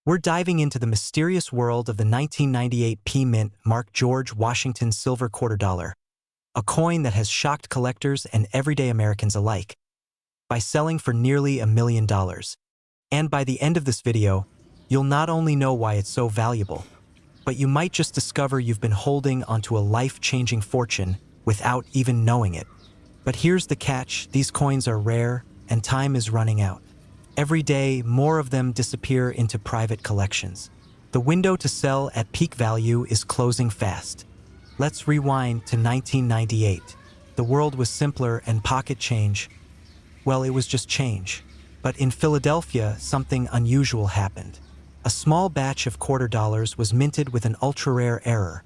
We're diving into the mysterious world of the 1998 P Mint marked George Washington silver quarter dollar, a coin that has shocked collectors and everyday Americans alike by selling for nearly $1 million. And by the end of this video, you'll not only know why it's so valuable, but you might just discover you've been holding onto a life-changing fortune without even knowing it. But here's the catch: these coins are rare and time is running out. Every day, more of them disappear into private collections. The window to sell at peak value is closing fast. Let's rewind to 1998. The world was simpler and pocket change, well, it was just change. But in Philadelphia, something unusual happened. A small batch of quarter dollars was minted with an ultra-rare error,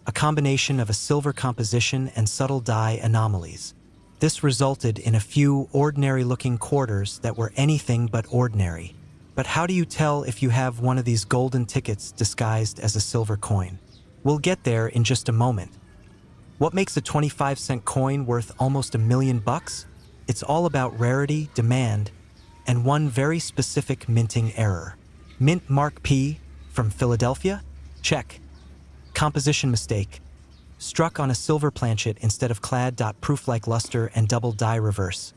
a combination of a silver composition and subtle dye anomalies. This resulted in a few ordinary-looking quarters that were anything but ordinary. But how do you tell if you have one of these golden tickets disguised as a silver coin? We'll get there in just a moment. What makes a 25-cent coin worth almost $1 million? It's all about rarity, demand, and one very specific minting error. Mint Mark P from Philadelphia? Check. Composition mistake. Struck on a silver planchet instead of clad. Proof like luster and double die reverse.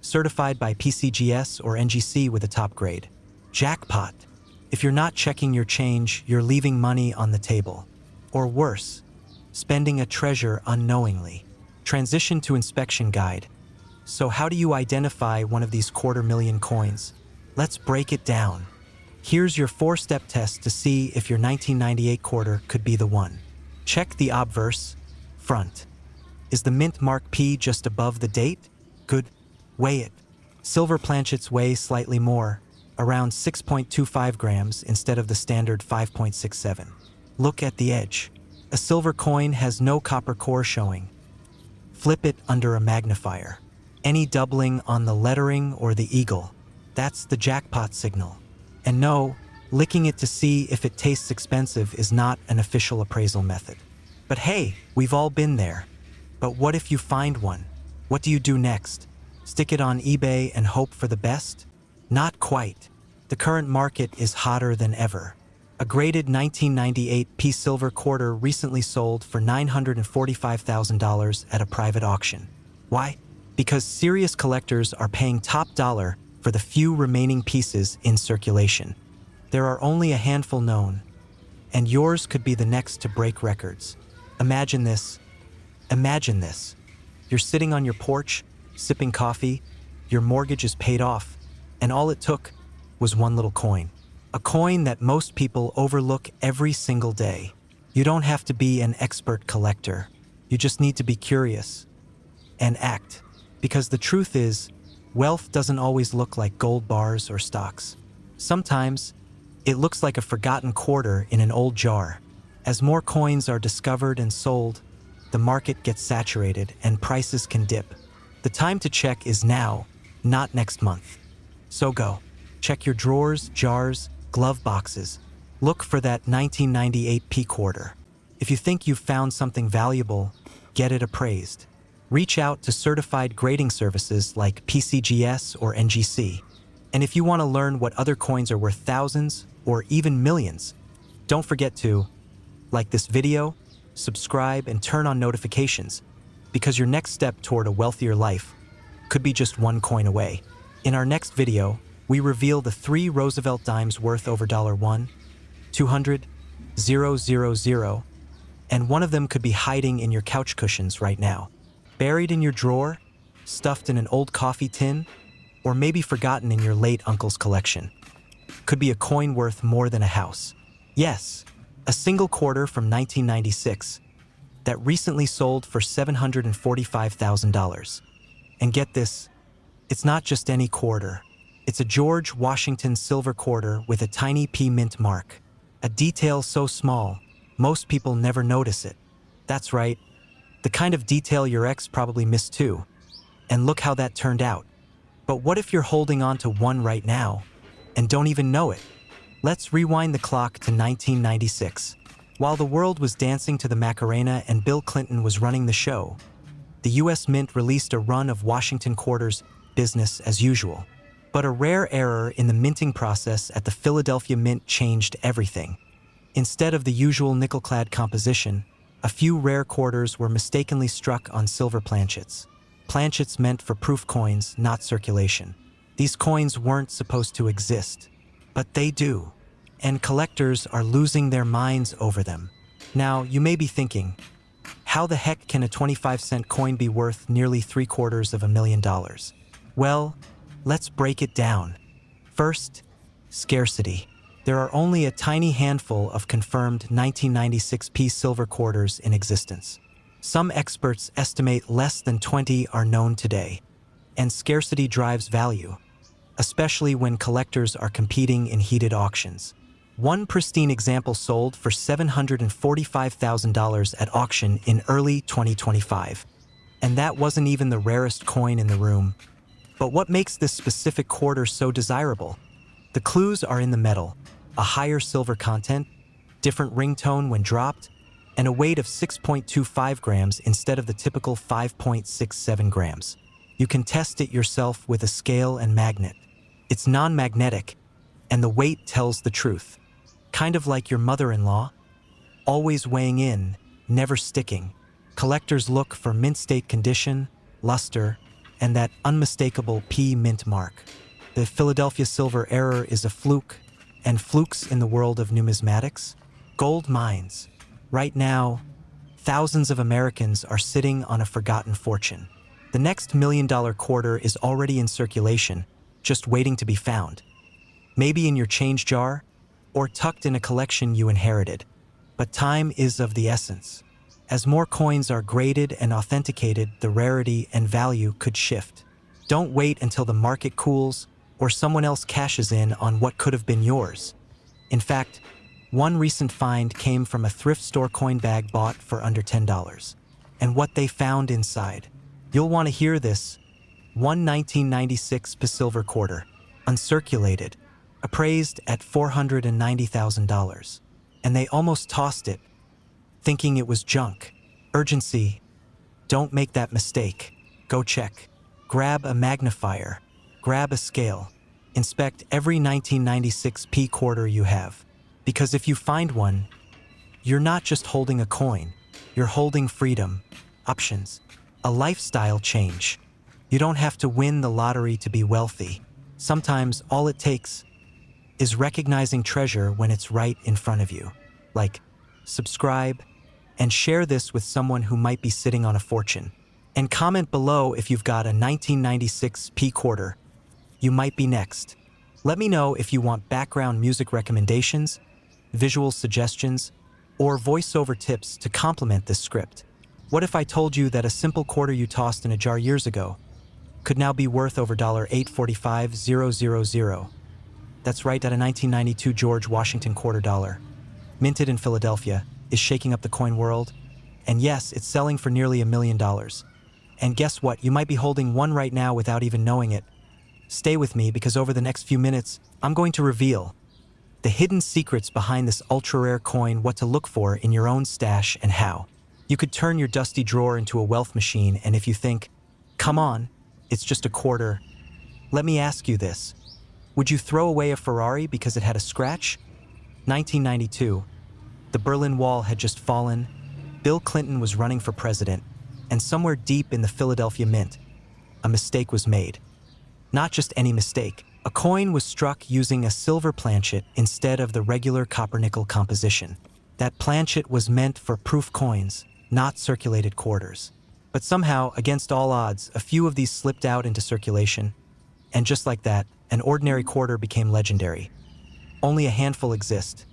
Certified by PCGS or NGC with a top grade. Jackpot. If you're not checking your change, you're leaving money on the table. Or worse, spending a treasure unknowingly. Transition to inspection guide. So how do you identify one of these $250,000 coins? Let's break it down. Here's your 4-step test to see if your 1998 quarter could be the one. Check the obverse. Front. Is the Mint Mark P just above the date? Good. Weigh it. Silver planchets weigh slightly more, around 6.25 grams instead of the standard 5.67. Look at the edge. A silver coin has no copper core showing. Flip it under a magnifier. Any doubling on the lettering or the eagle, that's the jackpot signal. And no, licking it to see if it tastes expensive is not an official appraisal method. But hey, we've all been there. But what if you find one? What do you do next? Stick it on eBay and hope for the best? Not quite. The current market is hotter than ever. A graded 1998 P silver quarter recently sold for $945,000 at a private auction. Why? Because serious collectors are paying top dollar for the few remaining pieces in circulation. There are only a handful known, and yours could be the next to break records. Imagine this. Imagine this. You're sitting on your porch, sipping coffee, your mortgage is paid off, and all it took was one little coin. A coin that most people overlook every single day. You don't have to be an expert collector. You just need to be curious and act. Because the truth is, wealth doesn't always look like gold bars or stocks. Sometimes, it looks like a forgotten quarter in an old jar. As more coins are discovered and sold, the market gets saturated and prices can dip. The time to check is now, not next month. So go. Check your drawers, jars, glove boxes. Look for that 1998 P quarter. If you think you've found something valuable, get it appraised. Reach out to certified grading services like PCGS or NGC. And if you want to learn what other coins are worth thousands or even millions, don't forget to like this video, subscribe, and turn on notifications, because your next step toward a wealthier life could be just one coin away. In our next video, we reveal the 3 Roosevelt dimes worth over $1, 200, 000, and one of them could be hiding in your couch cushions right now. Buried in your drawer, stuffed in an old coffee tin, or maybe forgotten in your late uncle's collection. Could be a coin worth more than a house. Yes, a single quarter from 1996 that recently sold for $745,000. And get this, it's not just any quarter. It's a George Washington silver quarter with a tiny P mint mark. A detail so small, most people never notice it. That's right. The kind of detail your ex probably missed too. And look how that turned out. But what if you're holding on to one right now and don't even know it? Let's rewind the clock to 1996. While the world was dancing to the Macarena and Bill Clinton was running the show, the US Mint released a run of Washington quarters, business as usual. But a rare error in the minting process at the Philadelphia Mint changed everything. Instead of the usual nickel-clad composition, a few rare quarters were mistakenly struck on silver planchets. Planchets meant for proof coins, not circulation. These coins weren't supposed to exist, but they do, and collectors are losing their minds over them. Now, you may be thinking, how the heck can a 25-cent coin be worth nearly $750,000? Well, let's break it down. First, scarcity. There are only a tiny handful of confirmed 1996p silver quarters in existence. Some experts estimate less than 20 are known today, and scarcity drives value, especially when collectors are competing in heated auctions. One pristine example sold for $745,000 at auction in early 2025. And that wasn't even the rarest coin in the room. But what makes this specific quarter so desirable? The clues are in the metal: a higher silver content, different ringtone when dropped, and a weight of 6.25 grams instead of the typical 5.67 grams. You can test it yourself with a scale and magnet. It's non-magnetic, and the weight tells the truth. Kind of like your mother-in-law, always weighing in, never sticking. Collectors look for mint state condition, luster, and that unmistakable P mint mark. The Philadelphia silver error is a fluke, and flukes in the world of numismatics? Gold mines. Right now, thousands of Americans are sitting on a forgotten fortune. The next million-dollar quarter is already in circulation, just waiting to be found. Maybe in your change jar, or tucked in a collection you inherited. But time is of the essence. As more coins are graded and authenticated, the rarity and value could shift. Don't wait until the market cools or someone else cashes in on what could have been yours. In fact, one recent find came from a thrift store coin bag bought for under $10. And what they found inside. You'll want to hear this. One 1996 silver quarter, uncirculated, appraised at $490,000. And they almost tossed it, thinking it was junk. Urgency. Don't make that mistake. Go check. Grab a magnifier. Grab a scale. Inspect every 1996p quarter you have. Because if you find one, you're not just holding a coin. You're holding freedom, options, a lifestyle change. You don't have to win the lottery to be wealthy. Sometimes all it takes is recognizing treasure when it's right in front of you. Like, subscribe, and share this with someone who might be sitting on a fortune. And comment below if you've got a 1996p quarter. You might be next. Let me know if you want background music recommendations, visual suggestions, or voiceover tips to complement this script. What if I told you that a simple quarter you tossed in a jar years ago could now be worth over $845,000? That's right, that a 1992 George Washington quarter dollar, minted in Philadelphia, is shaking up the coin world. And yes, it's selling for nearly $1 million. And guess what? You might be holding one right now without even knowing it. Stay with me because over the next few minutes, I'm going to reveal the hidden secrets behind this ultra-rare coin, what to look for in your own stash, and how. You could turn your dusty drawer into a wealth machine, and if you think, come on, it's just a quarter, let me ask you this. Would you throw away a Ferrari because it had a scratch? 1992. The Berlin Wall had just fallen, Bill Clinton was running for president, and somewhere deep in the Philadelphia Mint, a mistake was made. Not just any mistake. A coin was struck using a silver planchet instead of the regular copper-nickel composition. That planchet was meant for proof coins, not circulated quarters. But somehow, against all odds, a few of these slipped out into circulation, and just like that, an ordinary quarter became legendary. Only a handful exist.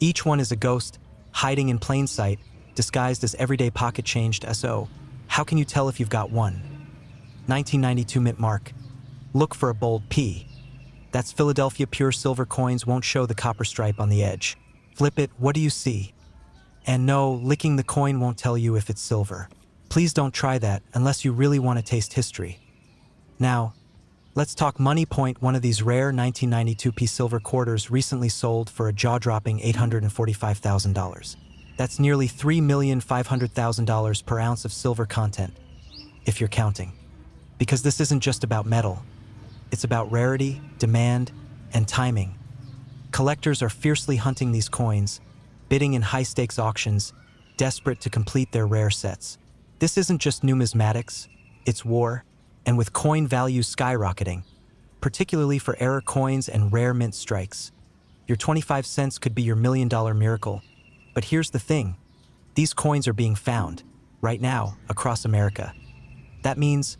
Each one is a ghost, hiding in plain sight, disguised as everyday pocket changed SO. How can you tell if you've got one? 1992 mint mark. Look for a bold P. That's Philadelphia pure silver coins won't show the copper stripe on the edge. Flip it, what do you see? And no, licking the coin won't tell you if it's silver. Please don't try that unless you really want to taste history. Now, let's talk money point. One of these rare 1992p silver quarters recently sold for a jaw-dropping $845,000. That's nearly $3,500,000 per ounce of silver content, if you're counting. Because this isn't just about metal. It's about rarity, demand, and timing. Collectors are fiercely hunting these coins, bidding in high-stakes auctions, desperate to complete their rare sets. This isn't just numismatics, it's war, and with coin values skyrocketing, particularly for error coins and rare mint strikes. Your 25 cents could be your $1 million miracle. But here's the thing, these coins are being found, right now, across America. That means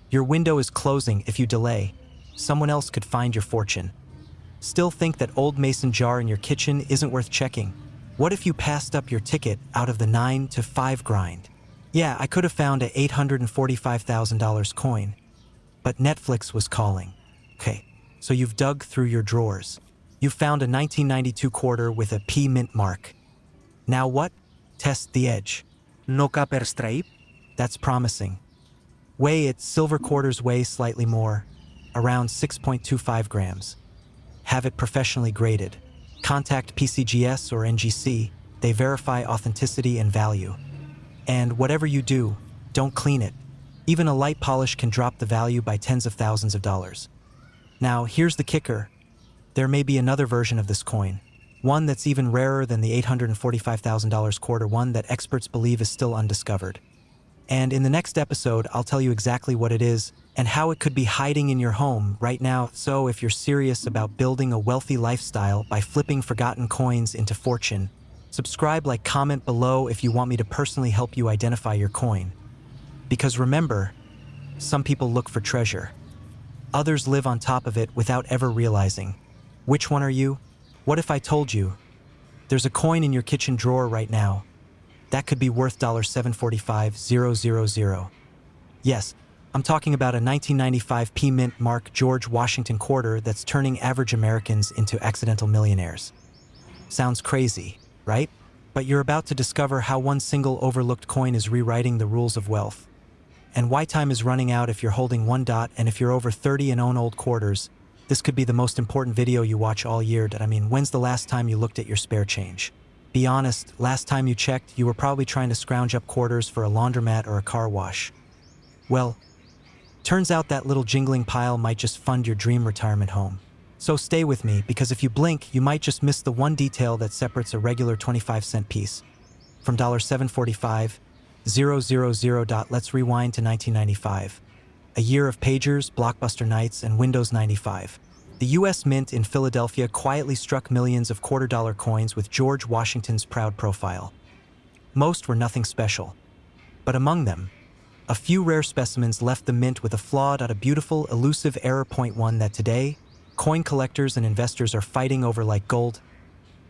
your window is closing if you delay. Someone else could find your fortune. Still think that old mason jar in your kitchen isn't worth checking? What if you passed up your ticket out of the 9 to 5 grind? Yeah, I could have found a $845,000 coin, but Netflix was calling. Okay, so you've dug through your drawers. You've found a 1992 quarter with a P mint mark. Now what? Test the edge. No ka per stripe? That's promising. Weigh it, silver quarters weigh slightly more, around 6.25 grams. Have it professionally graded. Contact PCGS or NGC, they verify authenticity and value. And whatever you do, don't clean it. Even a light polish can drop the value by tens of thousands of dollars. Now, here's the kicker. There may be another version of this coin, one that's even rarer than the $845,000 quarter, one that experts believe is still undiscovered. And in the next episode, I'll tell you exactly what it is and how it could be hiding in your home right now. So if you're serious about building a wealthy lifestyle by flipping forgotten coins into fortune, subscribe, like, comment below if you want me to personally help you identify your coin. Because remember, some people look for treasure. Others live on top of it without ever realizing. Which one are you? What if I told you there's a coin in your kitchen drawer right now that could be worth $745,000? Yes, I'm talking about a 1995 P Mint Mark George Washington quarter that's turning average Americans into accidental millionaires. Sounds crazy, right? But you're about to discover how one single overlooked coin is rewriting the rules of wealth. And why time is running out if you're holding one dot, and if you're over 30 and own old quarters, this could be the most important video you watch all year. When's the last time you looked at your spare change? Be honest, last time you checked, you were probably trying to scrounge up quarters for a laundromat or a car wash. Well, turns out that little jingling pile might just fund your dream retirement home. So stay with me, because if you blink, you might just miss the one detail that separates a regular 25-cent piece from $745,000. Let's rewind to 1995. A year of pagers, Blockbuster nights, and Windows 95. The U.S. Mint in Philadelphia quietly struck millions of quarter-dollar coins with George Washington's proud profile. Most were nothing special, but among them, a few rare specimens left the mint with a flawed, a beautiful, elusive error point, one that today, coin collectors and investors are fighting over like gold.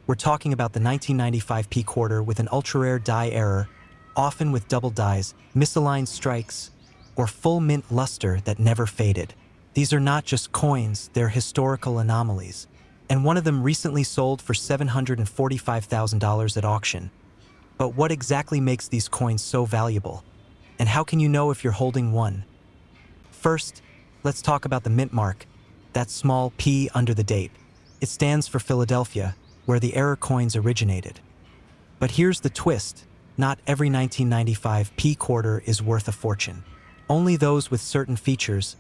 We're talking about the 1995 P quarter with an ultra-rare die error, often with double dies, misaligned strikes, or full mint luster that never faded. These are not just coins, they're historical anomalies. And one of them recently sold for $745,000 at auction. But what exactly makes these coins so valuable? And how can you know if you're holding one? First, let's talk about the mint mark, that small P under the date. It stands for Philadelphia, where the error coins originated. But here's the twist, not every 1995 P quarter is worth a fortune. Only those with certain features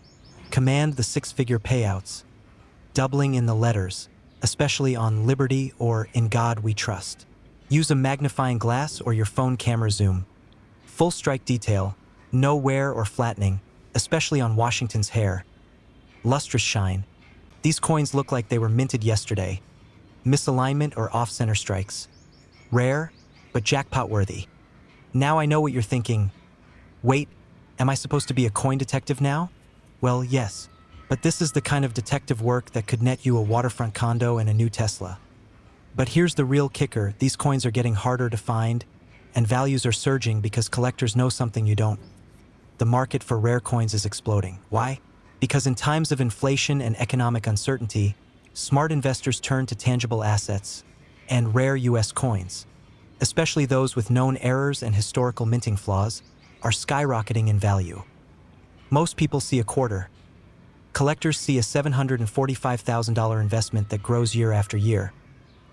command the six-figure payouts, doubling in the letters, especially on Liberty or In God We Trust. Use a magnifying glass or your phone camera zoom. Full strike detail, no wear or flattening, especially on Washington's hair. Lustrous shine. These coins look like they were minted yesterday. Misalignment or off-center strikes. Rare, but jackpot worthy. Now I know what you're thinking. Wait, am I supposed to be a coin detective now? Well, yes, but this is the kind of detective work that could net you a waterfront condo and a new Tesla. But here's the real kicker, these coins are getting harder to find, and values are surging because collectors know something you don't. The market for rare coins is exploding. Why? Because in times of inflation and economic uncertainty, smart investors turn to tangible assets and rare U.S. coins, especially those with known errors and historical minting flaws, are skyrocketing in value. Most people see a quarter. Collectors see a $745,000 investment that grows year after year.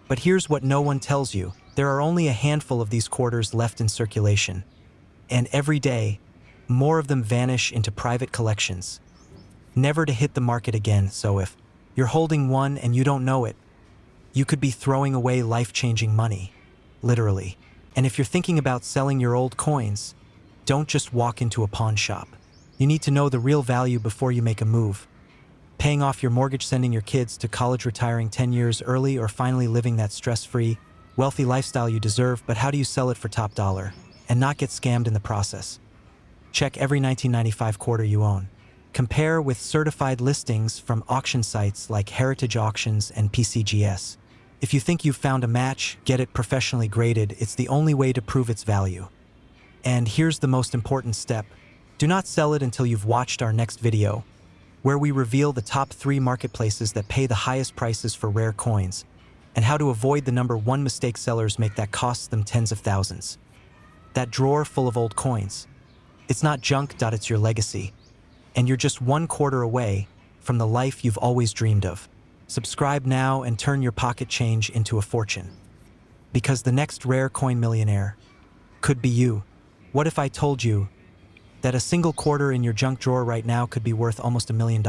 But here's what no one tells you. There are only a handful of these quarters left in circulation. And every day, more of them vanish into private collections. never to hit the market again. So if you're holding one and you don't know it, you could be throwing away life-changing money, literally. And if you're thinking about selling your old coins, don't just walk into a pawn shop. You need to know the real value before you make a move. Paying off your mortgage, sending your kids to college, retiring 10 years early, or finally living that stress-free, wealthy lifestyle you deserve. But how do you sell it for top dollar and not get scammed in the process? Check every 1995 quarter you own. Compare with certified listings from auction sites like Heritage Auctions and PCGS. If you think you've found a match, get it professionally graded. It's the only way to prove its value. And here's the most important step. Do not sell it until you've watched our next video, where we reveal the top 3 marketplaces that pay the highest prices for rare coins, and how to avoid the number 1 mistake sellers make that costs them tens of thousands. That drawer full of old coins. It's not junk. It's your legacy. And you're just 1/4 away from the life you've always dreamed of. Subscribe now and turn your pocket change into a fortune. Because the next rare coin millionaire could be you. What if I told you that a single quarter in your junk drawer right now could be worth almost $1 million?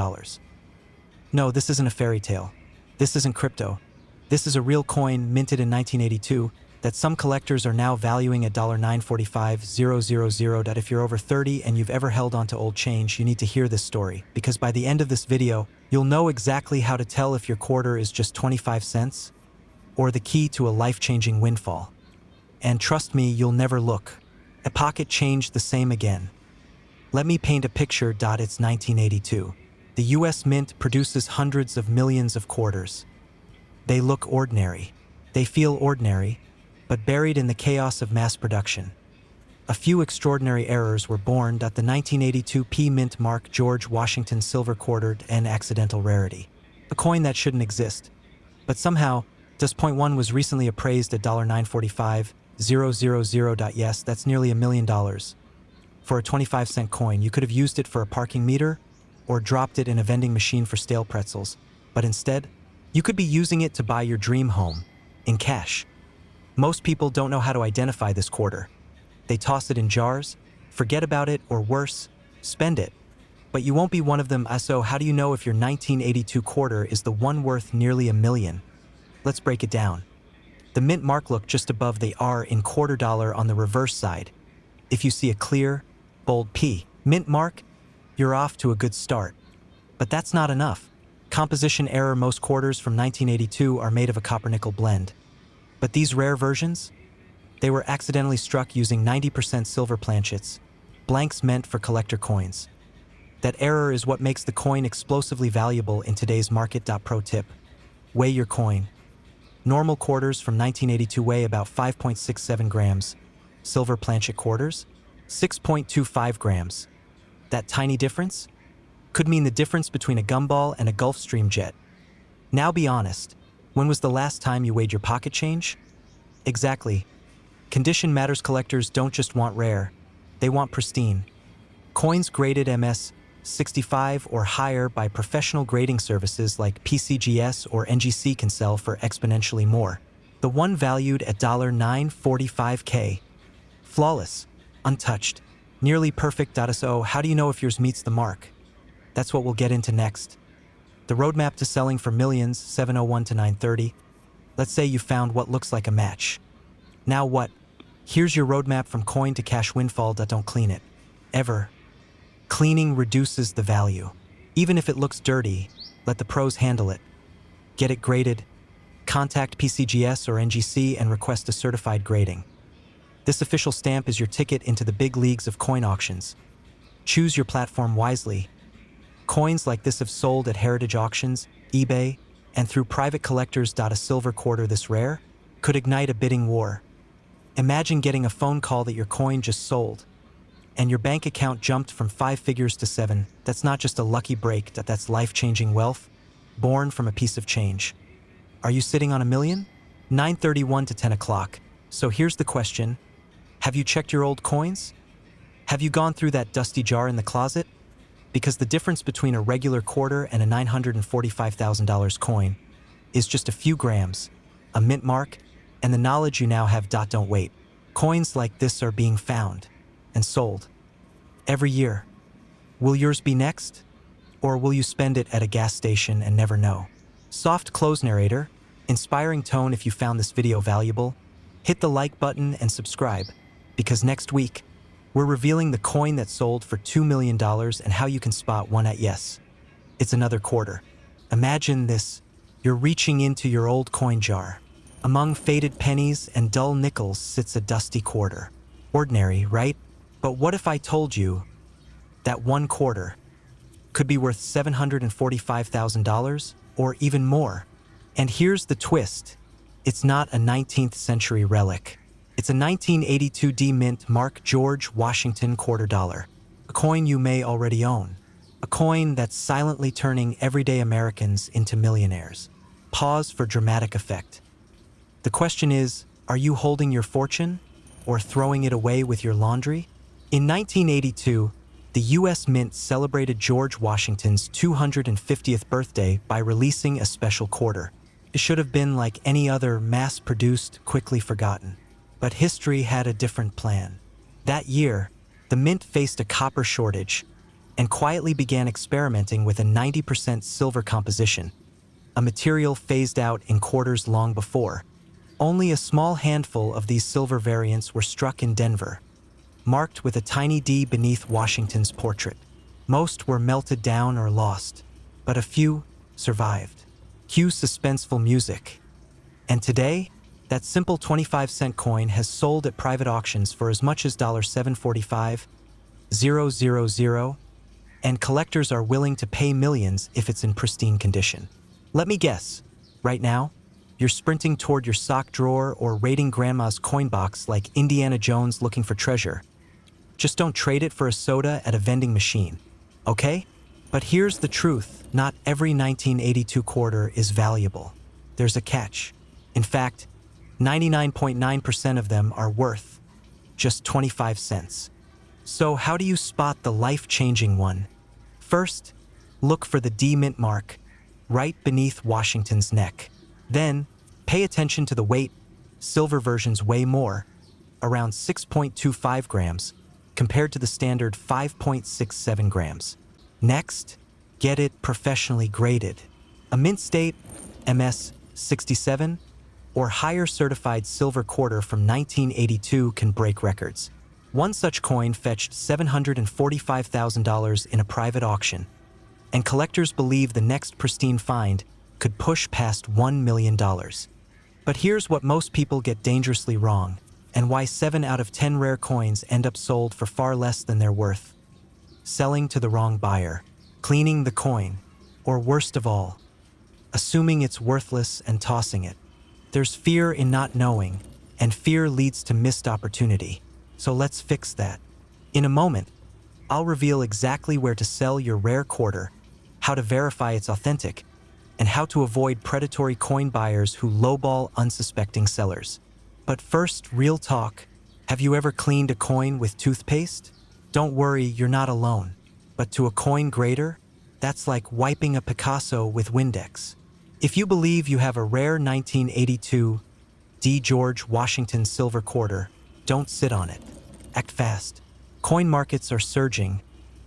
No, this isn't a fairy tale. This isn't crypto. This is a real coin minted in 1982 that some collectors are now valuing at $945,000. If you're over 30 and you've ever held onto old change, you need to hear this story, because by the end of this video, you'll know exactly how to tell if your quarter is just 25 cents or the key to a life-changing windfall. And trust me, you'll never look a pocket change the same again. Let me paint a picture. It's 1982. The US Mint produces hundreds of millions of quarters. They look ordinary. They feel ordinary, but buried in the chaos of mass production. A few extraordinary errors were born. The 1982 P Mint Mark George Washington silver quartered, an accidental rarity. A coin that shouldn't exist. But somehow, .1 was recently appraised at $945,000. Yes, that's nearly $1 million. For a 25-cent coin, you could have used it for a parking meter or dropped it in a vending machine for stale pretzels. But instead, you could be using it to buy your dream home in cash. Most people don't know how to identify this quarter. They toss it in jars, forget about it, or worse, spend it. But you won't be one of them. So how do you know if your 1982 quarter is the one worth nearly $1 million? Let's break it down. The mint mark look just above the R in quarter dollar on the reverse side. If you see a clear, bold P mint mark, you're off to a good start. But that's not enough. Composition error. Most quarters from 1982 are made of a copper-nickel blend. But these rare versions? They were accidentally struck using 90% silver planchets, blanks meant for collector coins. That error is what makes the coin explosively valuable in today's market. Pro tip: weigh your coin. Normal quarters from 1982 weigh about 5.67 grams. Silver planchet quarters? 6.25 grams. That tiny difference could mean the difference between a gumball and a Gulfstream jet. Now be honest, when was the last time you weighed your pocket change? Exactly. Condition matters. Collectors don't just want rare, they want pristine. Coins graded MS 65 or higher by professional grading services like PCGS or NGC can sell for exponentially more. The one valued at $945K. Flawless, untouched, nearly perfect. So how do you know if yours meets the mark? That's what we'll get into next. The roadmap to selling for millions, 701 to 930. Let's say you found what looks like a match. Now what? Here's your roadmap from coin to cash windfall. Don't clean it. Ever. Cleaning reduces the value. Even if it looks dirty, let the pros handle it. Get it graded. Contact PCGS or NGC and request a certified grading. This official stamp is your ticket into the big leagues of coin auctions. Choose your platform wisely. Coins like this have sold at Heritage Auctions, eBay, and through private collectors. A silver quarter this rare could ignite a bidding war. Imagine getting a phone call that your coin just sold, and your bank account jumped from 5 figures to 7. That's not just a lucky break, that's life-changing wealth, born from a piece of change. Are you sitting on $1 million? 9:31 to 10 o'clock. So here's the question. Have you checked your old coins? Have you gone through that dusty jar in the closet? Because the difference between a regular quarter and a $945,000 coin is just a few grams, a mint mark, and the knowledge you now have. Don't wait. Coins like this are being found and sold every year. Will yours be next? Or will you spend it at a gas station and never know? Soft close narrator, inspiring tone. If you found this video valuable, hit the like button and subscribe, because next week, we're revealing the coin that sold for $2 million and how you can spot one at yes. It's another quarter. Imagine this. You're reaching into your old coin jar. Among faded pennies and dull nickels sits a dusty quarter. Ordinary, right? But what if I told you that one quarter could be worth $745,000 or even more? And here's the twist. It's not a 19th century relic. It's a 1982 D-Mint Mark George Washington quarter dollar, a coin you may already own, a coin that's silently turning everyday Americans into millionaires. Pause for dramatic effect. The question is, are you holding your fortune or throwing it away with your laundry? In 1982, the U.S. Mint celebrated George Washington's 250th birthday by releasing a special quarter. It should have been like any other mass-produced, quickly forgotten. But history had a different plan. That year, the Mint faced a copper shortage and quietly began experimenting with a 90% silver composition, a material phased out in quarters long before. Only a small handful of these silver variants were struck in Denver, marked with a tiny D beneath Washington's portrait. Most were melted down or lost, but a few survived. Cue suspenseful music. And today, that simple 25-cent coin has sold at private auctions for as much as $745,000, and collectors are willing to pay millions if it's in pristine condition. Let me guess, right now, you're sprinting toward your sock drawer or raiding grandma's coin box like Indiana Jones looking for treasure. Just don't trade it for a soda at a vending machine, okay? But here's the truth. Not every 1982 quarter is valuable. There's a catch. In fact, 99.9% of them are worth just 25 cents. So how do you spot the life-changing one? First, look for the D-Mint mark right beneath Washington's neck. Then, pay attention to the weight. Silver versions weigh more, around 6.25 grams, compared to the standard 5.67 grams. Next, get it professionally graded. A mint state, MS 67, or higher certified silver quarter from 1982 can break records. One such coin fetched $745,000 in a private auction, and collectors believe the next pristine find could push past $1 million. But here's what most people get dangerously wrong, and why 7 out of 10 rare coins end up sold for far less than they're worth. Selling to the wrong buyer, cleaning the coin, or worst of all, assuming it's worthless and tossing it. There's fear in not knowing, and fear leads to missed opportunity. So let's fix that. In a moment, I'll reveal exactly where to sell your rare quarter, how to verify it's authentic, and how to avoid predatory coin buyers who lowball unsuspecting sellers. But first, real talk. Have you ever cleaned a coin with toothpaste? Don't worry, you're not alone. But to a coin grader, that's like wiping a Picasso with Windex. If you believe you have a rare 1982 D. George Washington silver quarter, don't sit on it. Act fast. Coin markets are surging,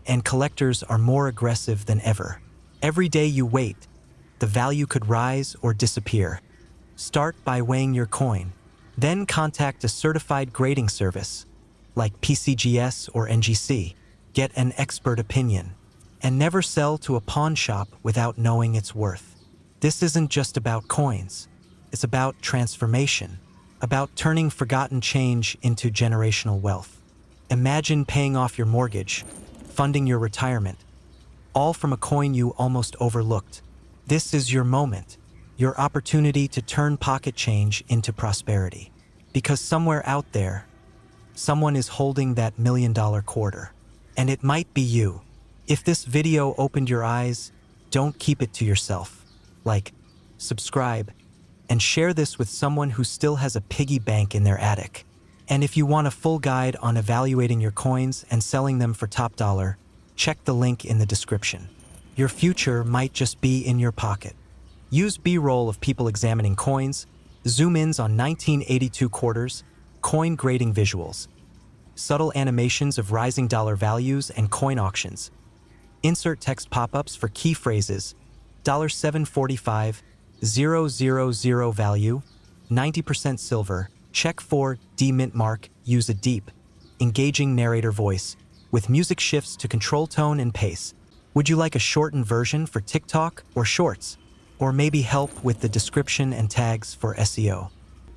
and collectors are more aggressive than ever. Every day you wait, the value could rise or disappear. Start by weighing your coin. Then contact a certified grading service, like PCGS or NGC. Get an expert opinion. And never sell to a pawn shop without knowing its worth. This isn't just about coins. It's about transformation, about turning forgotten change into generational wealth. Imagine paying off your mortgage, funding your retirement, all from a coin you almost overlooked. This is your moment, your opportunity to turn pocket change into prosperity. Because somewhere out there, someone is holding that $1 million quarter. And it might be you. If this video opened your eyes, don't keep it to yourself. Like, subscribe, and share this with someone who still has a piggy bank in their attic. And if you want a full guide on evaluating your coins and selling them for top dollar, check the link in the description. Your future might just be in your pocket. Use B-roll of people examining coins, zoom-ins on 1982 quarters, coin grading visuals, subtle animations of rising dollar values and coin auctions. Insert text pop-ups for key phrases. $7.45, 000 value, 90% silver. Check for D mint mark, use a deep, engaging narrator voice, with music shifts to control tone and pace. Would you like a shortened version for TikTok or Shorts? Or maybe help with the description and tags for SEO?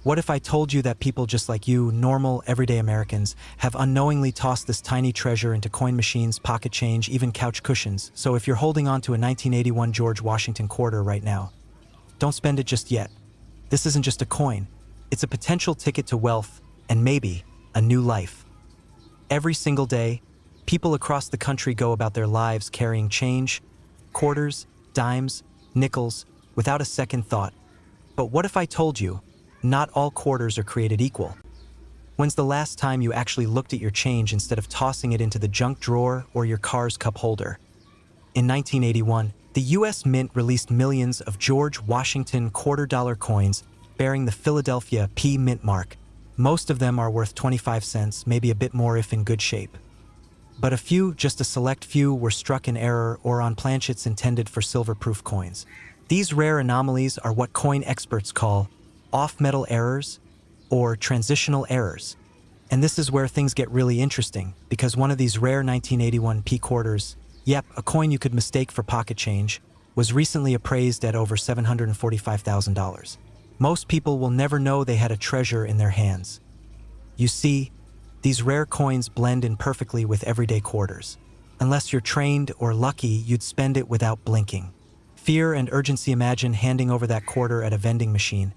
What if I told you that people just like you, normal, everyday Americans, have unknowingly tossed this tiny treasure into coin machines, pocket change, even couch cushions? So if you're holding on to a 1981 George Washington quarter right now, don't spend it just yet. This isn't just a coin. It's a potential ticket to wealth and maybe a new life. Every single day, people across the country go about their lives carrying change, quarters, dimes, nickels, without a second thought. But what if I told you, not all quarters are created equal? When's the last time you actually looked at your change instead of tossing it into the junk drawer or your car's cup holder? In 1981, the U.S. Mint released millions of George Washington quarter-dollar coins bearing the Philadelphia P mint mark. Most of them are worth 25 cents, maybe a bit more if in good shape. But a few, just a select few, were struck in error or on planchets intended for silver-proof coins. These rare anomalies are what coin experts call off-metal errors or transitional errors. And this is where things get really interesting, because one of these rare 1981 P quarters, yep, a coin you could mistake for pocket change, was recently appraised at over $745,000. Most people will never know they had a treasure in their hands. You see, these rare coins blend in perfectly with everyday quarters. Unless you're trained or lucky, you'd spend it without blinking. Fear and urgency. Imagine handing over that quarter at a vending machine,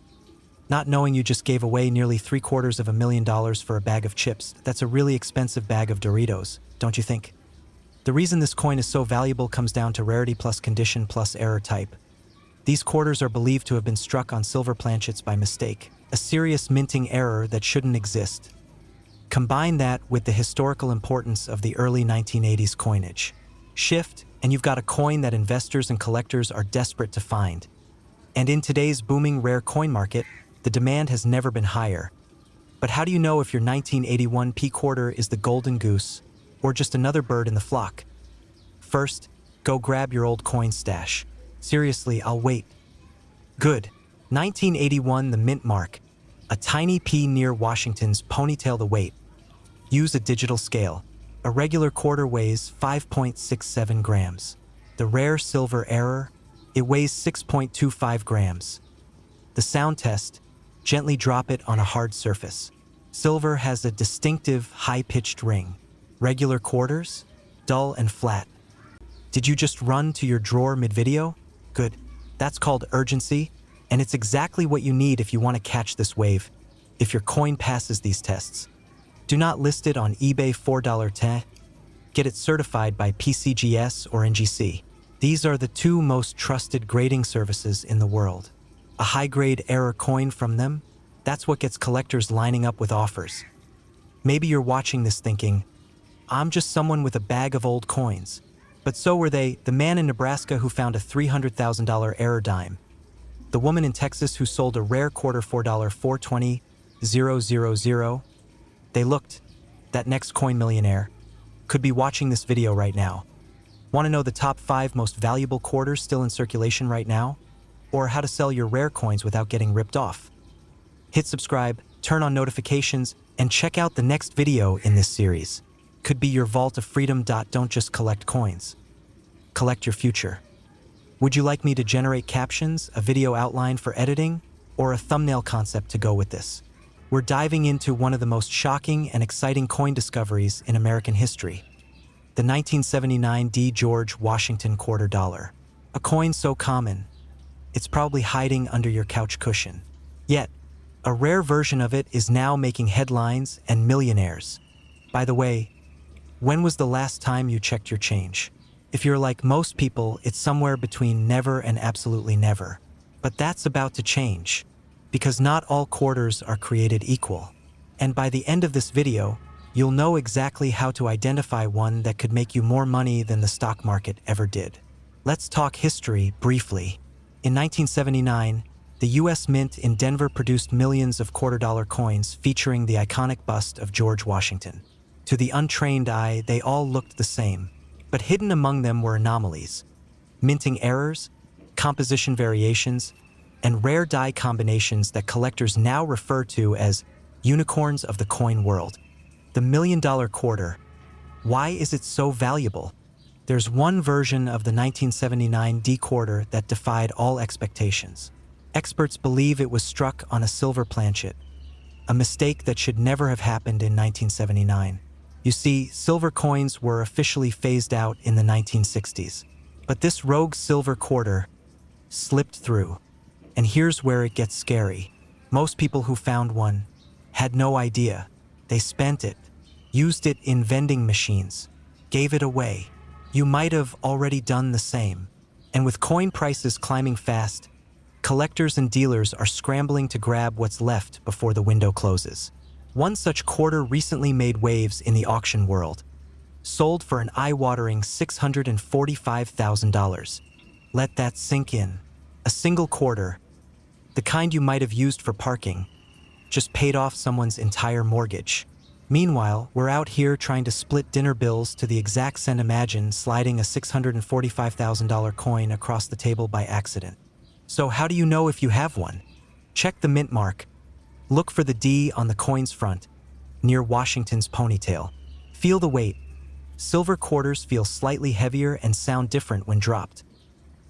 not knowing you just gave away nearly $750,000 for a bag of chips. That's a really expensive bag of Doritos, don't you think? The reason this coin is so valuable comes down to rarity plus condition plus error type. These quarters are believed to have been struck on silver planchets by mistake, a serious minting error that shouldn't exist. Combine that with the historical importance of the early 1980s coinage shift, and you've got a coin that investors and collectors are desperate to find. And in today's booming rare coin market, the demand has never been higher. But how do you know if your 1981 P quarter is the golden goose or just another bird in the flock? First, go grab your old coin stash. Seriously, I'll wait. Good. 1981, the mint mark. A tiny P near Washington's ponytail. The weight. Use a digital scale. A regular quarter weighs 5.67 grams. The rare silver error, it weighs 6.25 grams. The sound test, gently drop it on a hard surface. Silver has a distinctive, high-pitched ring. Regular quarters, dull and flat. Did you just run to your drawer mid-video? Good. That's called urgency, and it's exactly what you need if you want to catch this wave. If your coin passes these tests, do not list it on eBay $4.10. Get it certified by PCGS or NGC. These are the two most trusted grading services in the world. A high-grade error coin from them, that's what gets collectors lining up with offers. Maybe you're watching this thinking, I'm just someone with a bag of old coins. But so were they, the man in Nebraska who found a $300,000 error dime, the woman in Texas who sold a rare quarter $4.20,000. They looked. That next coin millionaire could be watching this video right now. Want to know the top 5 most valuable quarters still in circulation right now? Or how to sell your rare coins without getting ripped off? Hit subscribe, turn on notifications, and check out the next video in this series. Could be your vault of freedom. Don't just collect coins. Collect your future. Would you like me to generate captions, a video outline for editing, or a thumbnail concept to go with this? We're diving into one of the most shocking and exciting coin discoveries in American history. The 1979 D. George Washington quarter dollar. A coin so common, it's probably hiding under your couch cushion. Yet, a rare version of it is now making headlines and millionaires. By the way, when was the last time you checked your change? If you're like most people, it's somewhere between never and absolutely never. But that's about to change, because not all quarters are created equal. And by the end of this video, you'll know exactly how to identify one that could make you more money than the stock market ever did. Let's talk history briefly. In 1979, the U.S. Mint in Denver produced millions of quarter-dollar coins featuring the iconic bust of George Washington. To the untrained eye, they all looked the same. But hidden among them were anomalies, minting errors, composition variations, and rare die combinations that collectors now refer to as unicorns of the coin world. The $1 million quarter. Why is it so valuable? There's one version of the 1979 D quarter that defied all expectations. Experts believe it was struck on a silver planchet, a mistake that should never have happened in 1979. You see, silver coins were officially phased out in the 1960s. But this rogue silver quarter slipped through. And here's where it gets scary. Most people who found one had no idea. They spent it, used it in vending machines, gave it away. You might have already done the same. And with coin prices climbing fast, collectors and dealers are scrambling to grab what's left before the window closes. One such quarter recently made waves in the auction world, sold for an eye-watering $645,000. Let that sink in. A single quarter, the kind you might have used for parking, just paid off someone's entire mortgage. Meanwhile, we're out here trying to split dinner bills to the exact cent. Imagine sliding a $645,000 coin across the table by accident. So how do you know if you have one? Check the mint mark. Look for the D on the coin's front, near Washington's ponytail. Feel the weight. Silver quarters feel slightly heavier and sound different when dropped.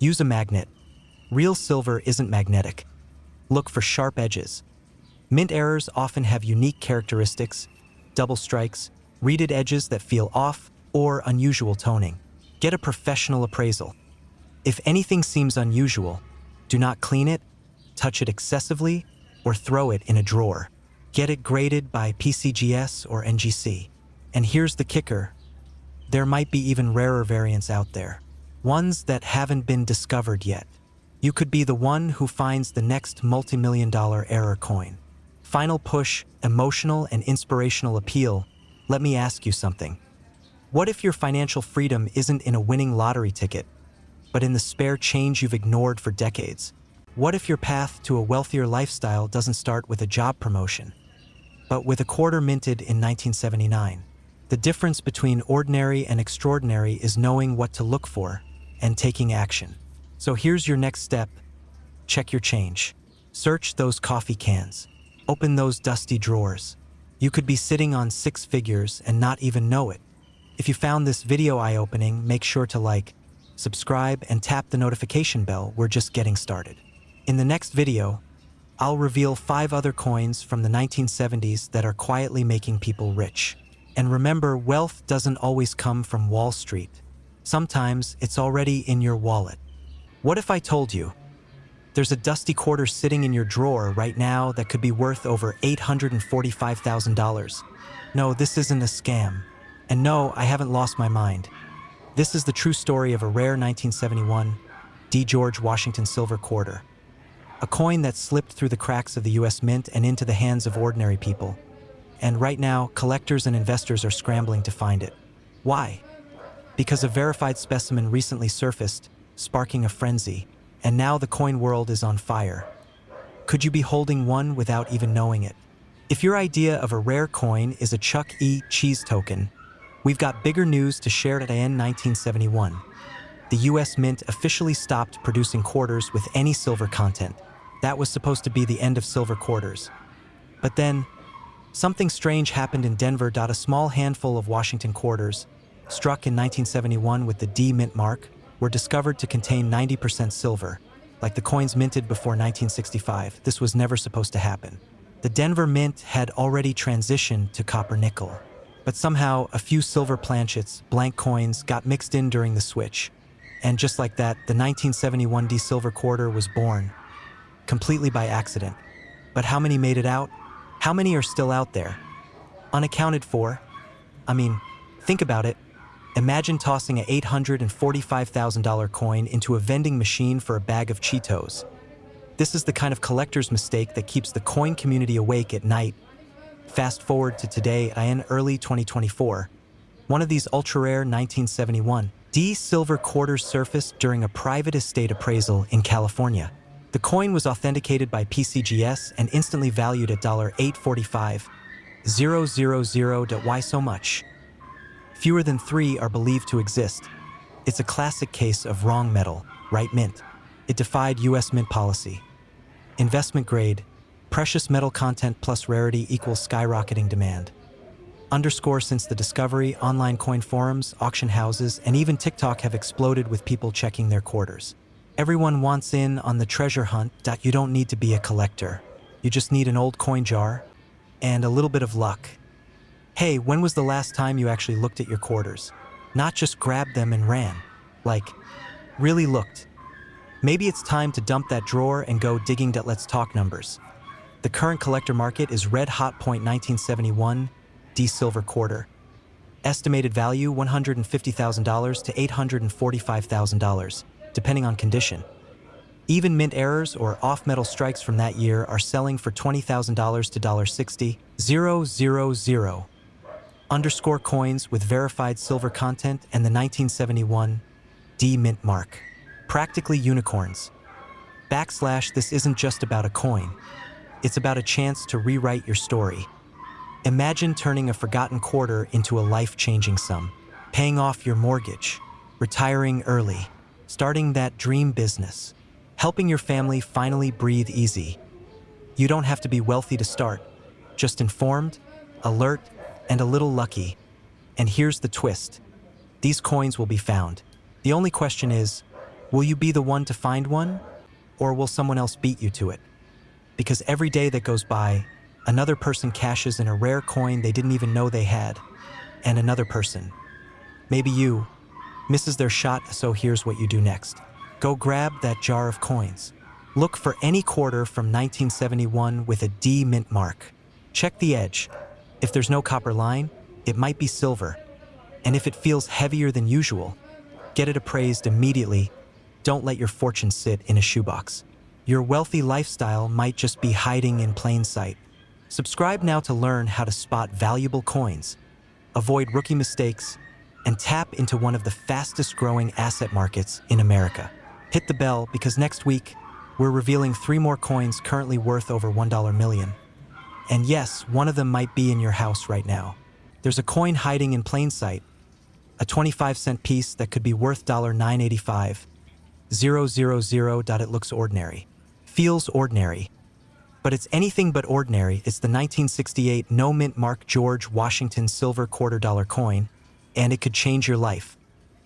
Use a magnet. Real silver isn't magnetic. Look for sharp edges. Mint errors often have unique characteristics, double strikes, reeded edges that feel off, or unusual toning. Get a professional appraisal. If anything seems unusual, do not clean it, touch it excessively, or throw it in a drawer. Get it graded by PCGS or NGC. And here's the kicker. There might be even rarer variants out there. Ones that haven't been discovered yet. You could be the one who finds the next multi-million-dollar error coin. Final push, emotional and inspirational appeal. Let me ask you something. What if your financial freedom isn't in a winning lottery ticket, but in the spare change you've ignored for decades? What if your path to a wealthier lifestyle doesn't start with a job promotion, but with a quarter minted in 1979? The difference between ordinary and extraordinary is knowing what to look for and taking action. So here's your next step. Check your change. Search those coffee cans. Open those dusty drawers. You could be sitting on 6 figures and not even know it. If you found this video eye-opening, make sure to like, subscribe, and tap the notification bell. We're just getting started. In the next video, I'll reveal 5 other coins from the 1970s that are quietly making people rich. And remember, wealth doesn't always come from Wall Street. Sometimes it's already in your wallet. What if I told you there's a dusty quarter sitting in your drawer right now that could be worth over $845,000? No, this isn't a scam. And no, I haven't lost my mind. This is the true story of a rare 1971 D. George Washington silver quarter. A coin that slipped through the cracks of the US Mint and into the hands of ordinary people. And right now, collectors and investors are scrambling to find it. Why? Because a verified specimen recently surfaced, sparking a frenzy, and now the coin world is on fire. Could you be holding one without even knowing it? If your idea of a rare coin is a Chuck E. Cheese token, we've got bigger news to share. In 1971, the US Mint officially stopped producing quarters with any silver content. That was supposed to be the end of silver quarters. But then, something strange happened in Denver. A small handful of Washington quarters, struck in 1971 with the D mint mark, were discovered to contain 90% silver, like the coins minted before 1965. This was never supposed to happen. The Denver Mint had already transitioned to copper-nickel, but somehow a few silver planchets, blank coins, got mixed in during the switch. And just like that, the 1971 D silver quarter was born, completely by accident. But how many made it out? How many are still out there? Unaccounted for? I mean, think about it. Imagine tossing an $845,000 coin into a vending machine for a bag of Cheetos. This is the kind of collector's mistake that keeps the coin community awake at night. Fast forward to today, in early 2024. One of these ultra-rare 1971 D silver quarters surfaced during a private estate appraisal in California. The coin was authenticated by PCGS and instantly valued at $845,000. Why so much? Fewer than 3 are believed to exist. It's a classic case of wrong metal, right mint. It defied US mint policy. Investment grade, precious metal content plus rarity equals skyrocketing demand. Underscore since the discovery, online coin forums, auction houses, and even TikTok have exploded with people checking their quarters. Everyone wants in on the treasure hunt. You don't need to be a collector. You just need an old coin jar and a little bit of luck. Hey, when was the last time you actually looked at your quarters? Not just grabbed them and ran. Like, really looked. Maybe it's time to dump that drawer and go digging. Let's talk numbers. The current collector market is red hot. 1971 D silver quarter. Estimated value $150,000 to $845,000, depending on condition. Even mint errors or off-metal strikes from that year are selling for $20,000 to $60,000. Underscore coins with verified silver content and the 1971 D mint mark. Practically unicorns. Backslash, this isn't just about a coin. It's about a chance to rewrite your story. Imagine turning a forgotten quarter into a life-changing sum, paying off your mortgage, retiring early, starting that dream business, helping your family finally breathe easy. You don't have to be wealthy to start, just informed, alert, and a little lucky. And here's the twist. These coins will be found. The only question is, will you be the one to find one, or will someone else beat you to it? Because every day that goes by, another person cashes in a rare coin they didn't even know they had, and another person, maybe you, misses their shot. So here's what you do next. Go grab that jar of coins. Look for any quarter from 1971 with a D mint mark. Check the edge. If there's no copper line, it might be silver. And if it feels heavier than usual, get it appraised immediately. Don't let your fortune sit in a shoebox. Your wealthy lifestyle might just be hiding in plain sight. Subscribe now to learn how to spot valuable coins, avoid rookie mistakes, and tap into one of the fastest growing asset markets in America. Hit the bell because next week, we're revealing 3 more coins currently worth over $1 million. And yes, one of them might be in your house right now. There's a coin hiding in plain sight, a 25-cent piece that could be worth $985,000. It looks ordinary, feels ordinary, but it's anything but ordinary. It's the 1968 no mint mark George Washington silver $quarter coin, and it could change your life.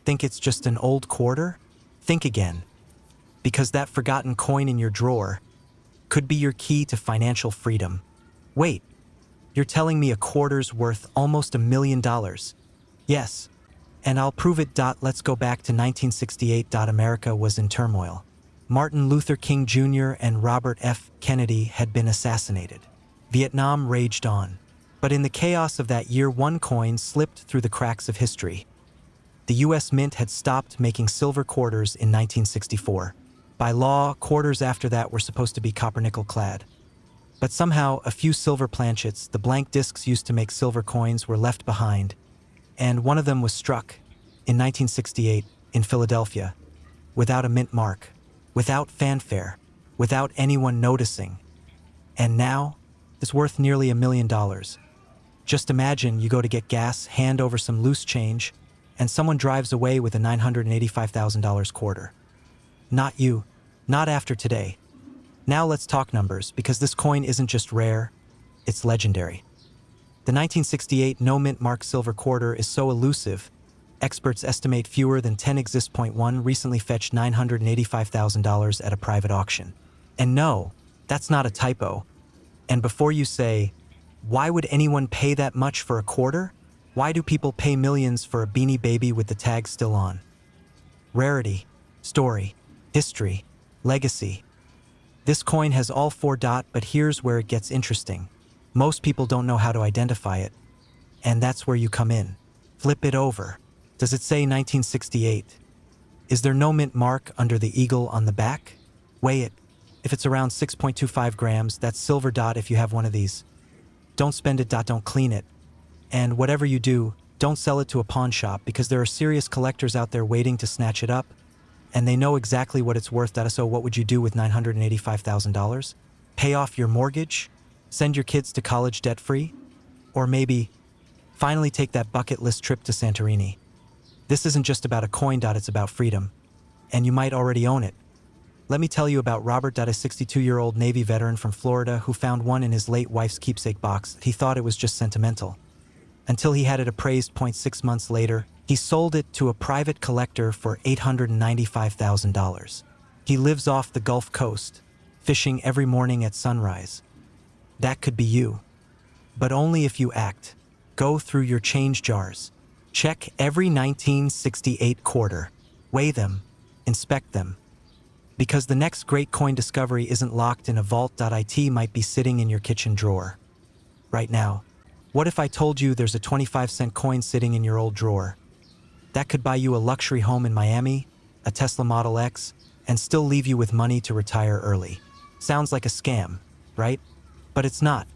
Think it's just an old quarter? Think again, because that forgotten coin in your drawer could be your key to financial freedom. Wait, you're telling me a quarter's worth almost $1 million? Yes, and I'll prove it. Let's go back to 1968. America was in turmoil. Martin Luther King Jr. and Robert F. Kennedy had been assassinated. Vietnam raged on. But in the chaos of that year, one coin slipped through the cracks of history. The U.S. Mint had stopped making silver quarters in 1964. By law, quarters after that were supposed to be copper-nickel clad. But somehow, a few silver planchets, the blank discs used to make silver coins, were left behind, and one of them was struck in 1968 in Philadelphia, without a mint mark, without fanfare, without anyone noticing. And now, it's worth nearly $1 million. Just imagine you go to get gas, hand over some loose change, and someone drives away with a $985,000 quarter. Not you, not after today. Now let's talk numbers, because this coin isn't just rare, it's legendary. The 1968 no mint mark silver quarter is so elusive, experts estimate fewer than 10 exist. One recently fetched $985,000 at a private auction. And no, that's not a typo. And before you say, why would anyone pay that much for a quarter? Why do people pay millions for a Beanie Baby with the tag still on? Rarity, story, history, legacy. This coin has all 4. But here's where it gets interesting. Most people don't know how to identify it. And that's where you come in. Flip it over. Does it say 1968? Is there no mint mark under the eagle on the back? Weigh it. If it's around 6.25 grams, that's silver. If you have one of these, don't spend it. Don't clean it. And whatever you do, don't sell it to a pawn shop, because there are serious collectors out there waiting to snatch it up, and they know exactly what it's worth. So what would you do with $985,000? Pay off your mortgage? Send your kids to college debt-free? Or maybe Finally take that bucket list trip to Santorini. This isn't just about a coin. It's about freedom. And you might already own it. Let me tell you about Robert, a 62-year-old Navy veteran from Florida who found one in his late wife's keepsake box. He thought it was just sentimental. Until he had it appraised. 6 months later, he sold it to a private collector for $895,000. He lives off the Gulf Coast, fishing every morning at sunrise. That could be you. But only if you act. Go through your change jars. Check every 1968 quarter. Weigh them. Inspect them. Because the next great coin discovery isn't locked in a vault. It might be sitting in your kitchen drawer. Right now. What if I told you there's a 25-cent coin sitting in your old drawer? That could buy you a luxury home in Miami, a Tesla Model X, and still leave you with money to retire early. Sounds like a scam, right? But it's not.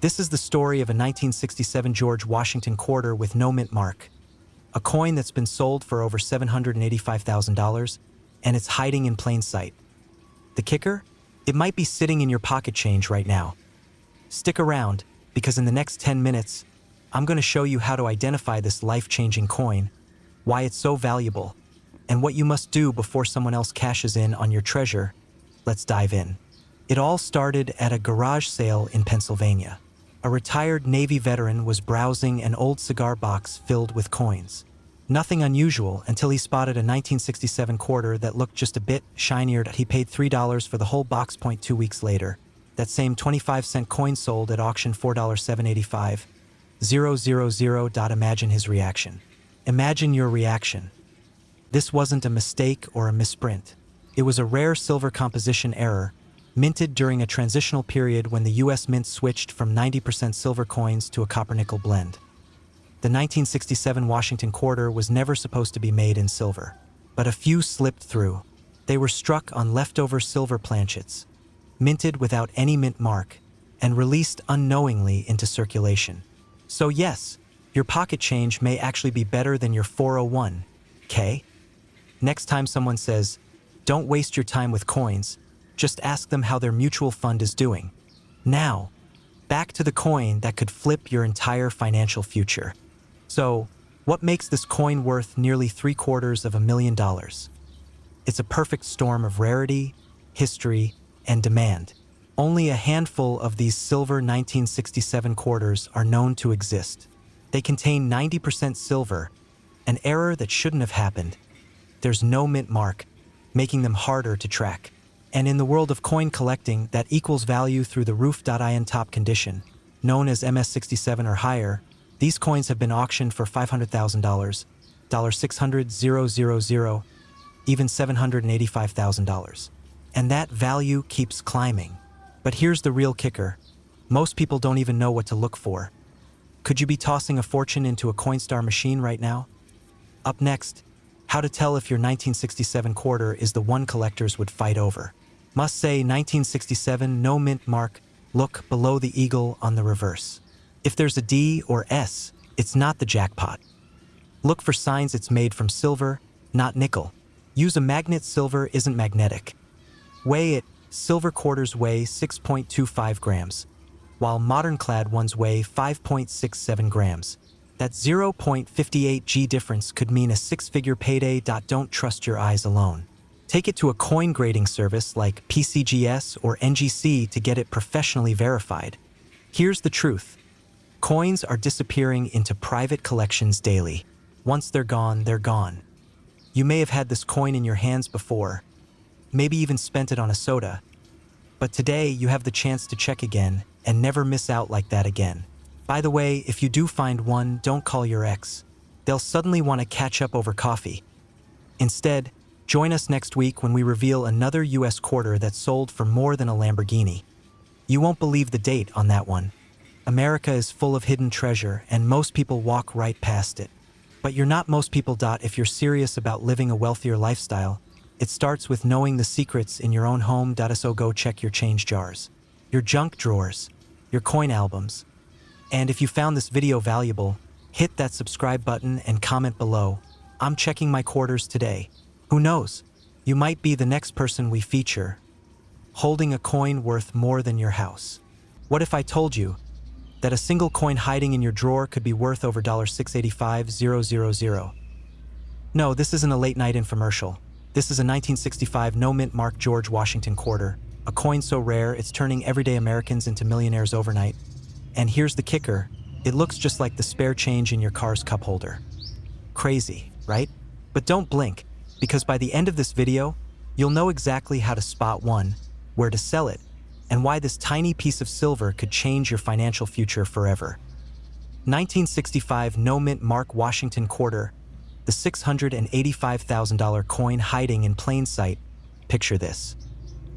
This is the story of a 1967 George Washington quarter with no mint mark. A coin that's been sold for over $785,000, and it's hiding in plain sight. The kicker? It might be sitting in your pocket change right now. Stick around, because in the next 10 minutes, I'm going to show you how to identify this life-changing coin, why it's so valuable, and what you must do before someone else cashes in on your treasure. Let's dive in. It all started at a garage sale in Pennsylvania. A retired Navy veteran was browsing an old cigar box filled with coins. Nothing unusual until he spotted a 1967 quarter that looked just a bit shinier. He paid $3 for the whole box. 2 weeks later, that same 25-cent coin sold at auction $4,785. 000. Imagine his reaction. Imagine your reaction. This wasn't a mistake or a misprint. It was a rare silver composition error, minted during a transitional period when the U.S. Mint switched from 90% silver coins to a copper-nickel blend. The 1967 Washington quarter was never supposed to be made in silver, but a few slipped through. They were struck on leftover silver planchets, minted without any mint mark, and released unknowingly into circulation. So yes, your pocket change may actually be better than your 401k. Next time someone says, "Don't waste your time with coins," just ask them how their mutual fund is doing. Now, back to the coin that could flip your entire financial future. So, what makes this coin worth nearly $750,000? It's a perfect storm of rarity, history, and demand. Only a handful of these silver 1967 quarters are known to exist. They contain 90% silver, an error that shouldn't have happened. There's no mint mark, making them harder to track. And in the world of coin collecting, that equals value through the roof. In top condition, known as MS67 or higher, these coins have been auctioned for $500,000, $600,000, even $785,000. And that value keeps climbing. But here's the real kicker. Most people don't even know what to look for. Could you be tossing a fortune into a Coinstar machine right now? Up next, how to tell if your 1967 quarter is the one collectors would fight over. Must say 1967, no mint mark, look below the eagle on the reverse. If there's a D or S, it's not the jackpot. Look for signs it's made from silver, not nickel. Use a magnet. Silver isn't magnetic. Weigh it. Silver quarters weigh 6.25 grams, while modern-clad ones weigh 5.67 grams. That 0.58 g difference could mean a six-figure payday. Don't trust your eyes alone. Take it to a coin grading service like PCGS or NGC to get it professionally verified. Here's the truth. Coins are disappearing into private collections daily. Once they're gone, they're gone. You may have had this coin in your hands before, maybe even spent it on a soda. But today, you have the chance to check again and never miss out like that again. By the way, if you do find one, don't call your ex. They'll suddenly want to catch up over coffee. Instead, join us next week when we reveal another US quarter that sold for more than a Lamborghini. You won't believe the date on that one. America is full of hidden treasure, and most people walk right past it. But you're not most people. If you're serious about living a wealthier lifestyle, it starts with knowing the secrets in your own home. So go check your change jars, your junk drawers, your coin albums. And if you found this video valuable, hit that subscribe button and comment below. I'm checking my quarters today. Who knows? You might be the next person we feature, holding a coin worth more than your house. What if I told you That a single coin hiding in your drawer could be worth over $685,000. No, this isn't a late-night infomercial. This is a 1965 no-mint Mark George Washington quarter, a coin so rare it's turning everyday Americans into millionaires overnight. And here's the kicker, it looks just like the spare change in your car's cup holder. Crazy, right? But don't blink, because by the end of this video, you'll know exactly how to spot one, where to sell it, and why this tiny piece of silver could change your financial future forever. 1965 no-mint Mark Washington quarter, the $685,000 coin hiding in plain sight. Picture this.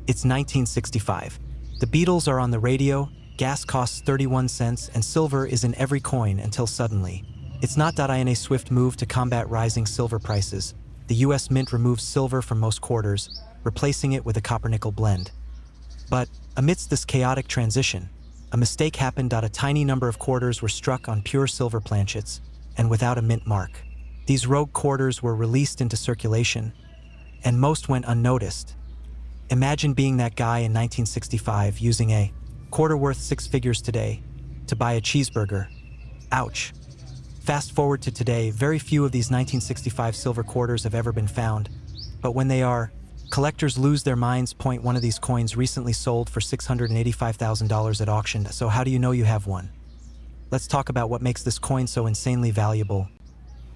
It's 1965. The Beatles are on the radio, gas costs 31 cents, and silver is in every coin until suddenly. It's not in a swift move to combat rising silver prices. The US Mint removes silver from most quarters, replacing it with a copper-nickel blend. But amidst this chaotic transition, a mistake happened. A tiny number of quarters were struck on pure silver planchets, and without a mint mark. These rogue quarters were released into circulation, and most went unnoticed. Imagine being that guy in 1965 using a quarter worth six figures today to buy a cheeseburger. Ouch. Fast forward to today, very few of these 1965 silver quarters have ever been found, but when they are, collectors lose their minds. One of these coins recently sold for $685,000 at auction, so how do you know you have one? Let's talk about what makes this coin so insanely valuable.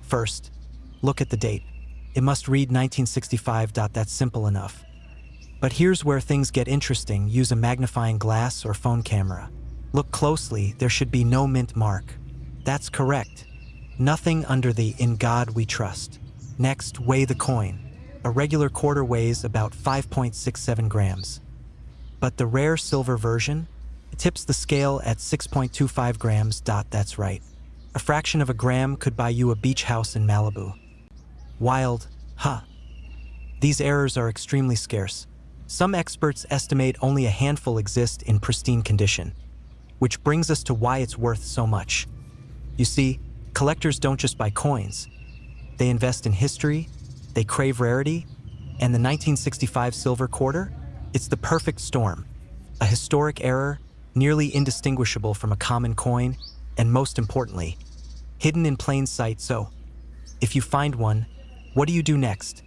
First, look at the date. It must read 1965. That's simple enough. But here's where things get interesting. Use a magnifying glass or phone camera. Look closely, there should be no mint mark. That's correct. Nothing under the "In God We Trust." Next, weigh the coin. A regular quarter weighs about 5.67 grams. But the rare silver version tips the scale at 6.25 grams. That's right. A fraction of a gram could buy you a beach house in Malibu. Wild, huh? These errors are extremely scarce. Some experts estimate only a handful exist in pristine condition, which brings us to why it's worth so much. You see, collectors don't just buy coins. They invest in history, they crave rarity, and the 1965 silver quarter? It's the perfect storm. A historic error, nearly indistinguishable from a common coin, and most importantly, hidden in plain sight. So, if you find one, what do you do next?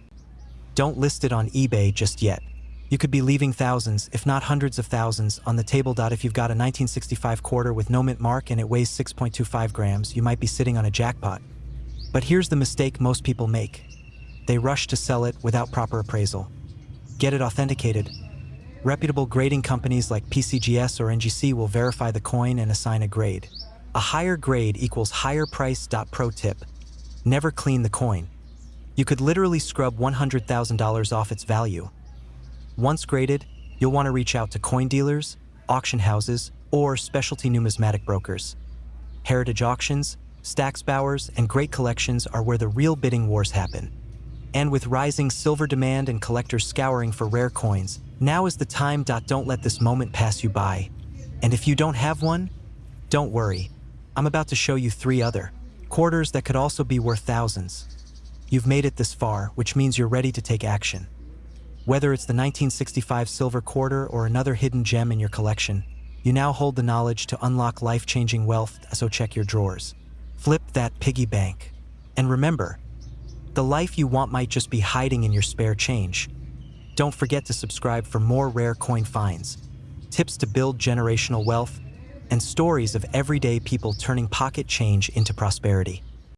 Don't list it on eBay just yet. You could be leaving thousands, if not hundreds of thousands, on the table. If you've got a 1965 quarter with no mint mark and it weighs 6.25 grams, you might be sitting on a jackpot. But here's the mistake most people make. They rush to sell it without proper appraisal. Get it authenticated. Reputable grading companies like PCGS or NGC will verify the coin and assign a grade. A higher grade equals higher price. Pro tip: never clean the coin. You could literally scrub $100,000 off its value. Once graded, you'll want to reach out to coin dealers, auction houses, or specialty numismatic brokers. Heritage auctions, Stacksbowers, and great collections are where the real bidding wars happen. And with rising silver demand and collectors scouring for rare coins, now is the time. Don't let this moment pass you by. And if you don't have one, don't worry. I'm about to show you 3 other quarters that could also be worth thousands. You've made it this far, which means you're ready to take action. Whether it's the 1965 silver quarter or another hidden gem in your collection, you now hold the knowledge to unlock life-changing wealth, so check your drawers. Flip that piggy bank. And remember, the life you want might just be hiding in your spare change. Don't forget to subscribe for more rare coin finds, tips to build generational wealth, and stories of everyday people turning pocket change into prosperity.